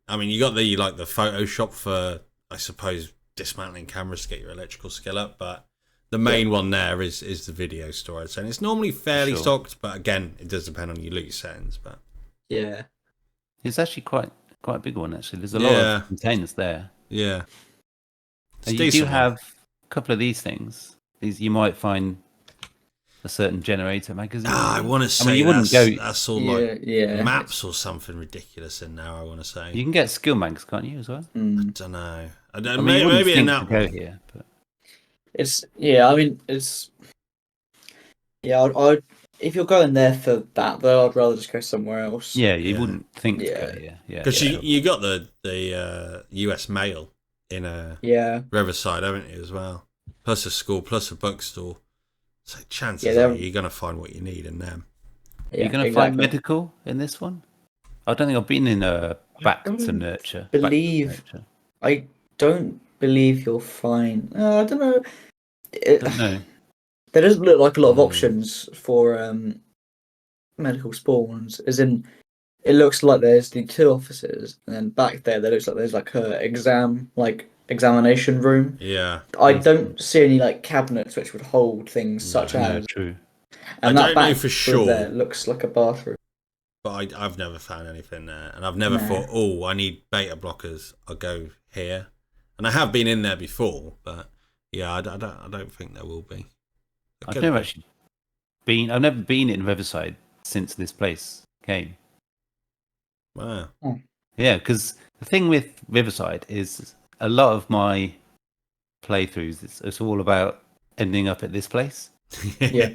Speaker 3: I mean, you got the Photoshop for, I suppose, dismantling cameras to get your electrical skill up, but the main one there is the video store. I'd say. And it's normally fairly stocked, but again, it does depend on your loot settings. But
Speaker 2: yeah,
Speaker 1: it's actually quite a big one. Actually, there's a lot of containers there.
Speaker 3: Yeah,
Speaker 1: you do have a couple of these things. These you might find a certain generator magazine.
Speaker 3: I want to say
Speaker 1: you wouldn't go.
Speaker 3: That's all like maps or something ridiculous in there. I want to say
Speaker 1: you can get skill mags, can't you, as well?
Speaker 3: I don't know.
Speaker 1: Maybe in that go here, but
Speaker 2: it's I'd if you're going there for that, though, I'd rather just go somewhere else.
Speaker 1: Yeah, you wouldn't think to go here. Yeah,
Speaker 3: because you got the US mail in Riverside, haven't you, as well? Plus a school, plus a bookstore. So chances are you're going to find what you need in them.
Speaker 1: Yeah, you're going to find medical in this one? I don't think I've been in Back to Nurture.
Speaker 2: I don't believe you'll find... I don't know. There doesn't look like a lot of options for medical spawns. As in, it looks like there's the 2 offices, and then back there looks like there's like a examination room.
Speaker 3: Yeah.
Speaker 2: I don't see any like cabinets which would hold things such as.
Speaker 1: True.
Speaker 2: And
Speaker 3: I don't know for sure.
Speaker 2: There looks like a bathroom.
Speaker 3: But I've never found anything there, and I've never thought, oh, I need beta blockers. I'll go here, and I have been in there before, but yeah, I don't think there will be.
Speaker 1: I've never been in Riverside since this place came.
Speaker 3: Wow.
Speaker 1: Yeah, because the thing with Riverside is a lot of my playthroughs, it's all about ending up at this place.
Speaker 2: Yeah.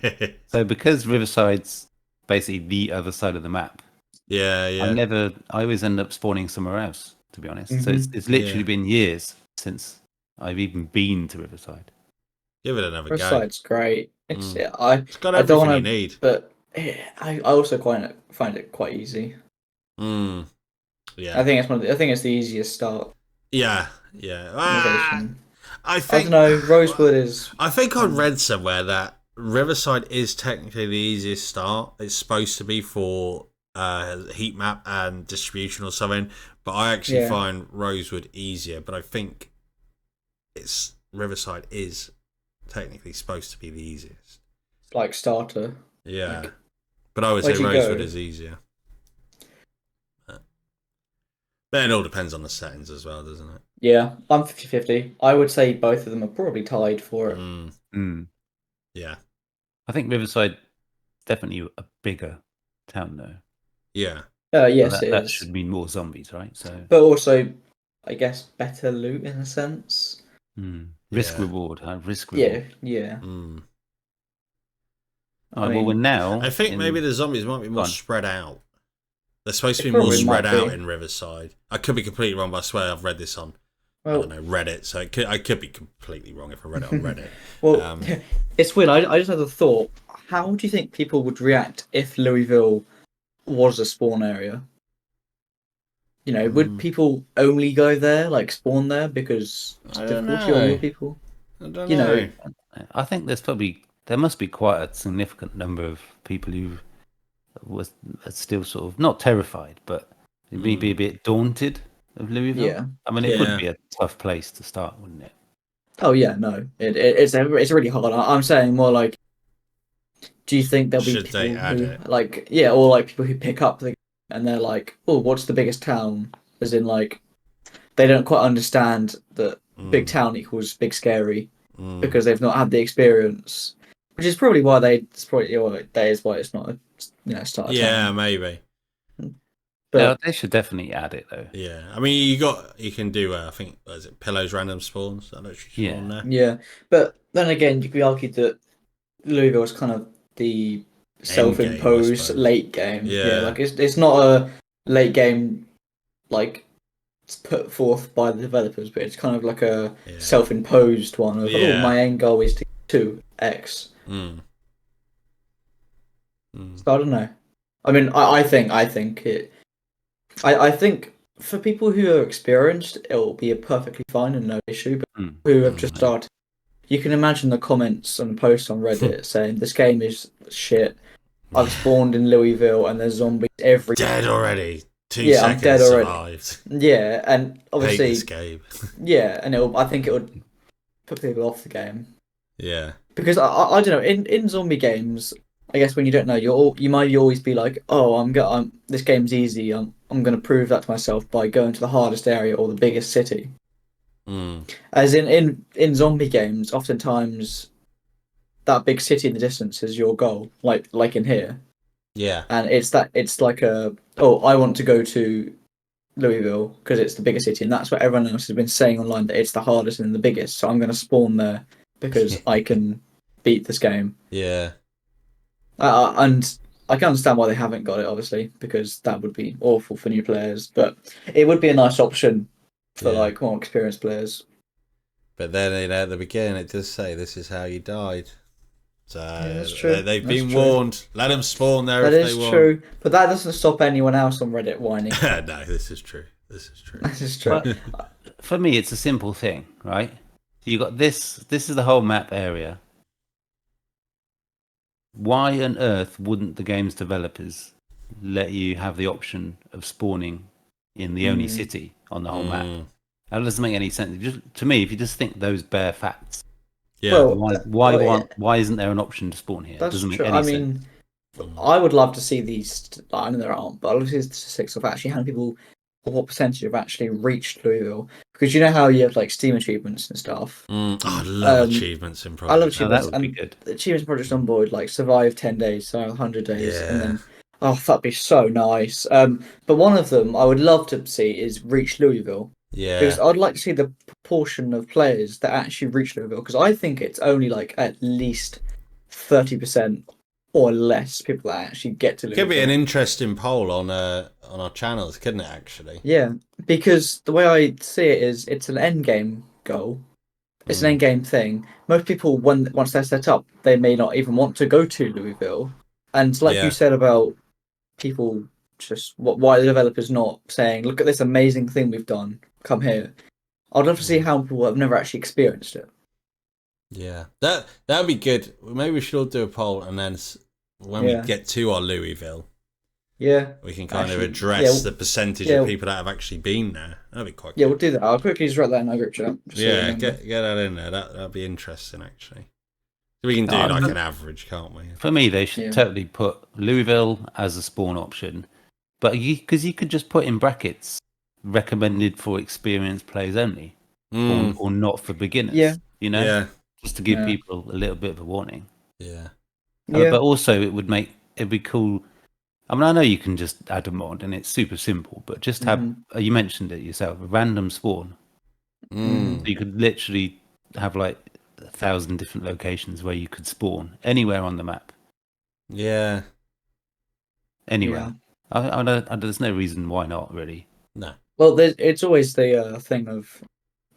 Speaker 1: So because Riverside's basically the other side of the map,
Speaker 3: yeah.
Speaker 1: I always end up spawning somewhere else, to be honest. So it's literally been years since I've even been to Riverside.
Speaker 3: Give it another go.
Speaker 2: Riverside's great. It's
Speaker 3: It's got
Speaker 2: I
Speaker 3: everything
Speaker 2: don't want
Speaker 3: you need.
Speaker 2: but I also find it quite easy.
Speaker 3: Yeah.
Speaker 2: I think it's the easiest start.
Speaker 3: Yeah. I think
Speaker 2: don't know. Rosewood is.
Speaker 3: I think I read somewhere that Riverside is technically the easiest start. It's supposed to be for heat map and distribution or something, but I actually find Rosewood easier. But I think Riverside is technically supposed to be the easiest.
Speaker 2: Like starter.
Speaker 3: Yeah, but I would say Rosewood is easier. Then it all depends on the settings as well, doesn't it?
Speaker 2: Yeah, I'm 50-50. I would say both of them are probably tied for it.
Speaker 3: Yeah.
Speaker 1: I think Riverside definitely a bigger town though.
Speaker 3: Yeah.
Speaker 2: Yes,
Speaker 1: that should mean more zombies, right? So,
Speaker 2: but also, I guess better loot in a sense.
Speaker 1: Risk reward. Risk reward.
Speaker 2: Yeah.
Speaker 1: Well, we're now.
Speaker 3: I think maybe the zombies might be more spread out. They're supposed to be more spread out in Riverside. I could be completely wrong, but I swear I've read this on I don't know, Reddit. So I could be completely wrong if I read it on Reddit.
Speaker 2: Well, it's weird. I just had a thought. How do you think people would react if Louisville was a spawn area? You know, would people only go there, like spawn there, because it's difficult or more people?
Speaker 3: I don't know.
Speaker 1: I think there must be quite a significant number of people who are still sort of not terrified, but maybe a bit daunted of Louisville.
Speaker 2: Yeah.
Speaker 1: I mean, it would be a tough place to start, wouldn't it?
Speaker 2: Oh yeah, no, it's really hard. I'm saying more like, do you think there'll be people who like or like people who pick up the and they're like, oh, what's the biggest town? As in like, they don't quite understand that big town equals big scary because they've not had the experience, which is probably why that is why it's not a start.
Speaker 3: Yeah, maybe.
Speaker 2: But
Speaker 1: they should definitely add it though.
Speaker 3: Yeah, I mean, you can do I think is it Pillows random spawns? That literally spawn there.
Speaker 2: Yeah, but then again, you could argue that Louisville is kind of the self-imposed late game. Yeah, like it's not a late game like it's put forth by the developers, but it's kind of like a self-imposed one of my end goal is to 2x. So I don't know. I mean, I think for people who are experienced, it will be a perfectly fine and no issue. But who have just started, you can imagine the comments and posts on Reddit saying this game is shit. I've spawned in Louisville and there's zombies every
Speaker 3: dead already. 2 seconds
Speaker 2: I'm dead already.
Speaker 3: Survived.
Speaker 2: Yeah, and obviously,
Speaker 3: hate this game.
Speaker 2: And I think it would put people off the game.
Speaker 3: Yeah,
Speaker 2: because I don't know, in zombie games, I guess when you don't know, you might always be like, oh, this game's easy. I'm going to prove that to myself by going to the hardest area or the biggest city. As in zombie games, oftentimes that big city in the distance is your goal, like in here.
Speaker 3: Yeah,
Speaker 2: and it's like I want to go to Louisville because it's the biggest city, and that's what everyone else has been saying online, that it's the hardest and the biggest. So I'm going to spawn there because I can beat this game.
Speaker 3: Yeah.
Speaker 2: And I can understand why they haven't got it, obviously, because that would be awful for new players. But it would be a nice option for like more experienced players.
Speaker 3: But then at the beginning, it does say this is how you died. So
Speaker 2: that's true.
Speaker 3: They've been warned. Let them spawn there if they want. That is
Speaker 2: true. But that doesn't stop anyone else on Reddit whining.
Speaker 3: No, this is true. This is true.
Speaker 1: But for me, it's a simple thing, right? You got this. This is the whole map area. Why on earth wouldn't the game's developers let you have the option of spawning in the only city on the whole map? That doesn't make any sense. To me, if you just think those bare facts, why isn't there an option to spawn here?
Speaker 2: That's
Speaker 1: doesn't make
Speaker 2: true.
Speaker 1: any sense.
Speaker 2: I would love to see these. I know there aren't, but I'd love to see the statistics of actually how people, or what percentage have actually reached Louisville. Because you know how you have like Steam achievements and stuff.
Speaker 3: I love achievements in Project.
Speaker 2: I love achievements.
Speaker 1: That would be good.
Speaker 2: Achievements in Project Zomboid, like survive 10 days, survive 100 days, and then that'd be so nice. But one of them I would love to see is reach Louisville.
Speaker 3: Yeah.
Speaker 2: Because I'd like to see the proportion of players that actually reach Louisville, because I think it's only like at least 30% or less people that actually get to Louisville.
Speaker 3: Could be an interesting poll on our channels, couldn't it? Actually.
Speaker 2: Yeah, because the way I see it is, it's an end game goal. It's an end game thing. Most people, once they're set up, they may not even want to go to Louisville. And like you said about people, just why the developers not saying, "Look at this amazing thing we've done. Come here." I'd love to see how people have never actually experienced it.
Speaker 3: Yeah, that'd be good. Maybe we should all do a poll, and then when we get to our Louisville, we can kind of address the percentage of people that have actually been there. That'd be quite.
Speaker 2: Yeah, we'll do that. I'll quickly just write that in our group chat.
Speaker 3: Yeah, get that in there. That'd be interesting, actually. We can do like an average, can't we?
Speaker 1: For me, they should totally put Louisville as a spawn option, but because you could just put in brackets recommended for experienced players only, or not for beginners.
Speaker 2: Yeah,
Speaker 1: just to give people a little bit of a warning.
Speaker 3: Yeah,
Speaker 1: but also it'd be cool. I mean, I know you can just add a mod and it's super simple, but just have you mentioned it yourself, a random spawn. So you could literally have like 1,000 different locations where you could spawn anywhere on the map.
Speaker 3: Yeah.
Speaker 1: Anywhere. Yeah. There's no reason why not, really.
Speaker 3: No.
Speaker 2: Well, it's always the thing of,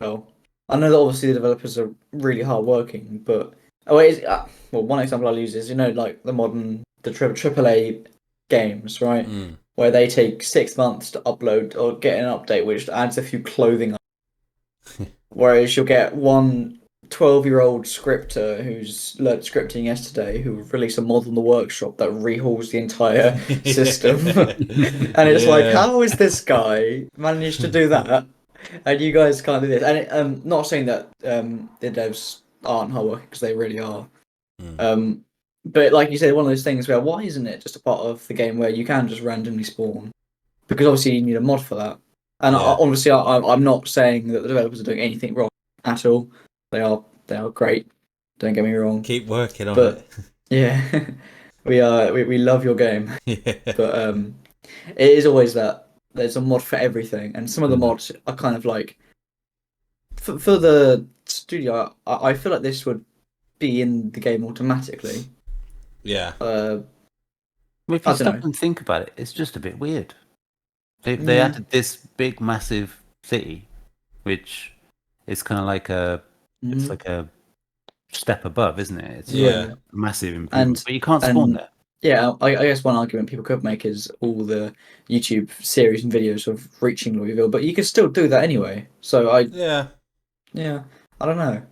Speaker 2: well, I know that obviously the developers are really hardworking, but one example I'll use is like the AAA games, right? Where they take 6 months to upload or get an update, which adds a few clothing. Whereas you'll get one 12-year-old scripter who's learned scripting yesterday who released a mod on the workshop that rehauls the entire system. And it's like, how is this guy managed to do that? And you guys can't do this. And not saying that the devs aren't hardworking, because they really are. But like you said, one of those things where, why isn't it just a part of the game where you can just randomly spawn? Because obviously you need a mod for that. And obviously I'm not saying that the developers are doing anything wrong at all. They are great. Don't get me wrong.
Speaker 3: Keep working on it.
Speaker 2: Yeah, we love your game.
Speaker 3: Yeah.
Speaker 2: But it is always that there's a mod for everything, and some of the mods are kind of like for the studio. I feel like this would be in the game automatically.
Speaker 3: Yeah.
Speaker 1: If you stop and think about it, it's just a bit weird. They added this big, massive city, which is kind of like it's like a step above, isn't it? It's like a massive improvement, but you can't spawn there.
Speaker 2: Yeah, I guess one argument people could make is all the YouTube series and videos of reaching Louisville, but you can still do that anyway. So I don't know.